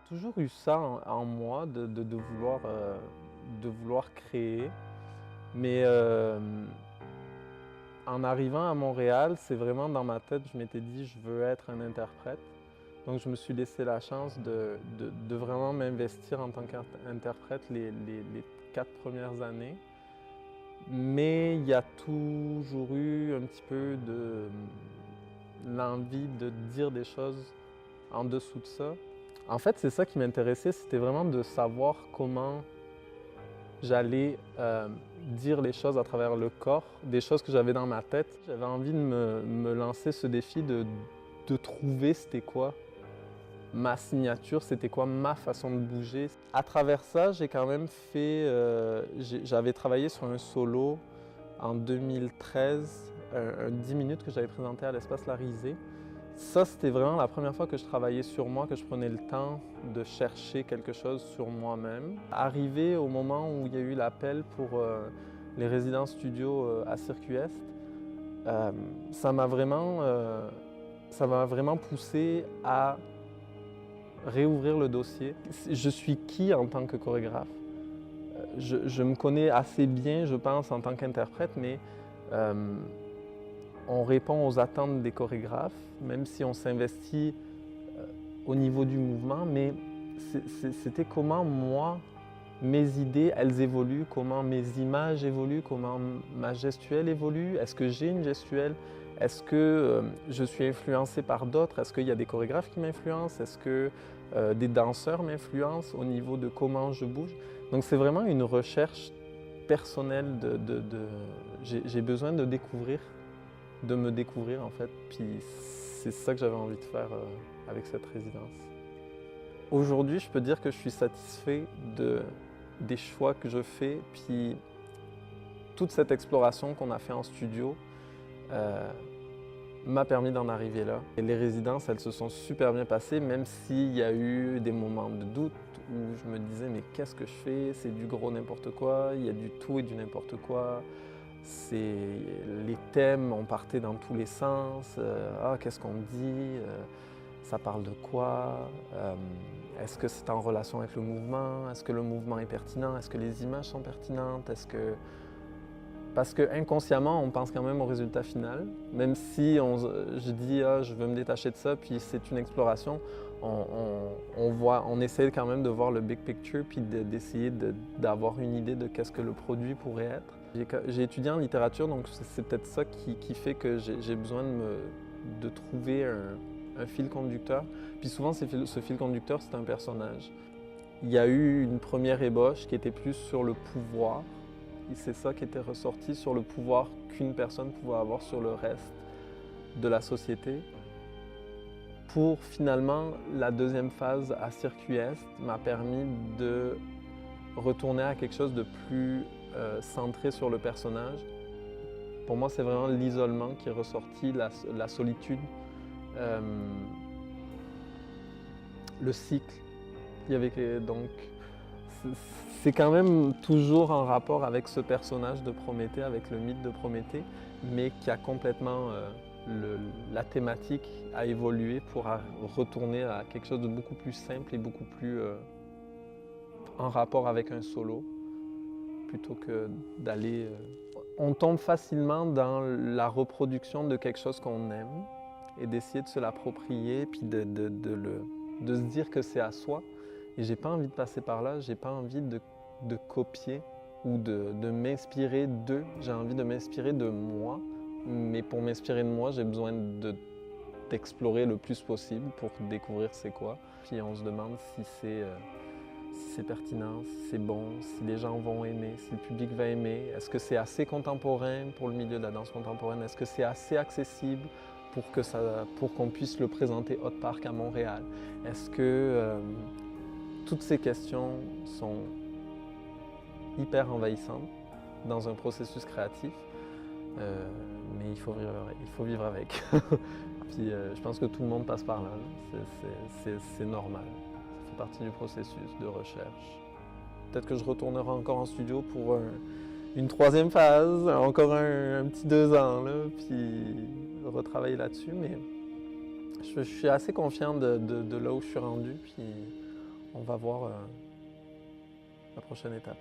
Toujours eu ça en moi de vouloir créer, mais en arrivant à Montréal, c'est vraiment dans ma tête, je m'étais dit: «Je veux être un interprète». Donc je me suis laissé la chance de vraiment m'investir en tant qu'interprète les 4 premières années. Mais il y a toujours eu un petit peu l'envie de dire des choses en dessous de ça. En fait, c'est ça qui m'intéressait, c'était vraiment de savoir comment j'allais dire les choses à travers le corps, des choses que j'avais dans ma tête. J'avais envie de me lancer ce défi de trouver c'était quoi ma signature, c'était quoi ma façon de bouger. À travers ça, j'ai quand même fait, j'avais travaillé sur un solo en 2013, un 10 minutes que j'avais présenté à l'Espace Larisée. Ça, c'était vraiment la première fois que je travaillais sur moi, que je prenais le temps de chercher quelque chose sur moi-même. Arrivé au moment où il y a eu l'appel pour les résidences studio à Circuit Est, ça m'a vraiment poussé à réouvrir le dossier. Je suis qui en tant que chorégraphe? Je me connais assez bien, je pense, en tant qu'interprète, mais on répond aux attentes des chorégraphes, même si on s'investit au niveau du mouvement, mais c'était comment moi, mes idées, elles évoluent, comment mes images évoluent, comment ma gestuelle évolue, est-ce que j'ai une gestuelle, est-ce que je suis influencé par d'autres, est-ce qu'il y a des chorégraphes qui m'influencent, est-ce que des danseurs m'influencent au niveau de comment je bouge. Donc c'est vraiment une recherche personnelle j'ai besoin de découvrir, de me découvrir en fait, puis c'est ça que j'avais envie de faire avec cette résidence. Aujourd'hui, je peux dire que je suis satisfait des choix que je fais, puis toute cette exploration qu'on a fait en studio m'a permis d'en arriver là. Et les résidences, elles se sont super bien passées, même s'il y a eu des moments de doute où je me disais mais qu'est-ce que je fais? C'est du gros n'importe quoi, il y a du tout et du n'importe quoi. Les thèmes, on partait dans tous les sens. Qu'est-ce qu'on dit? Ça parle de quoi? Est-ce que c'est en relation avec le mouvement? Est-ce que le mouvement est pertinent? Est-ce que les images sont pertinentes? Parce que inconsciemment, on pense quand même au résultat final. Même si je dis je veux me détacher de ça, puis c'est une exploration, on essaie quand même de voir le big picture, puis d'essayer d'avoir une idée de qu'est-ce que le produit pourrait être. J'ai étudié en littérature, donc c'est peut-être ça qui fait que j'ai besoin de trouver un fil conducteur. Puis souvent, ce fil conducteur, c'est un personnage. Il y a eu une première ébauche qui était plus sur le pouvoir. Et c'est ça qui était ressorti sur le pouvoir qu'une personne pouvait avoir sur le reste de la société. Pour finalement, la deuxième phase à Circuit Est m'a permis de retourner à quelque chose de plus centré sur le personnage. Pour moi, c'est vraiment l'isolement qui est ressorti, la solitude, le cycle. Il y avait donc c'est quand même toujours en rapport avec ce personnage de Prométhée, avec le mythe de Prométhée, mais qui a complètement la thématique a évolué pour retourner à quelque chose de beaucoup plus simple et beaucoup plus en rapport avec un solo, plutôt que d'aller... On tombe facilement dans la reproduction de quelque chose qu'on aime et d'essayer de se l'approprier, puis de se dire que c'est à soi. Et j'ai pas envie de passer par là, j'ai pas envie de copier ou de m'inspirer d'eux. J'ai envie de m'inspirer de moi, mais pour m'inspirer de moi, j'ai besoin d'explorer le plus possible pour découvrir c'est quoi. Puis on se demande si c'est pertinent, si c'est bon, si les gens vont aimer, si le public va aimer. Est-ce que c'est assez contemporain pour le milieu de la danse contemporaine? Est-ce que c'est assez accessible pour qu'on puisse le présenter autre part qu'à Montréal? Est-ce que toutes ces questions sont hyper envahissantes dans un processus créatif, mais il faut vivre avec. Puis je pense que tout le monde passe par là, c'est normal, ça fait partie du processus de recherche. Peut-être que je retournerai encore en studio pour une troisième phase, encore un petit 2 ans, là, puis retravailler là-dessus, mais je suis assez confiant de là où je suis rendu, puis on va voir la prochaine étape.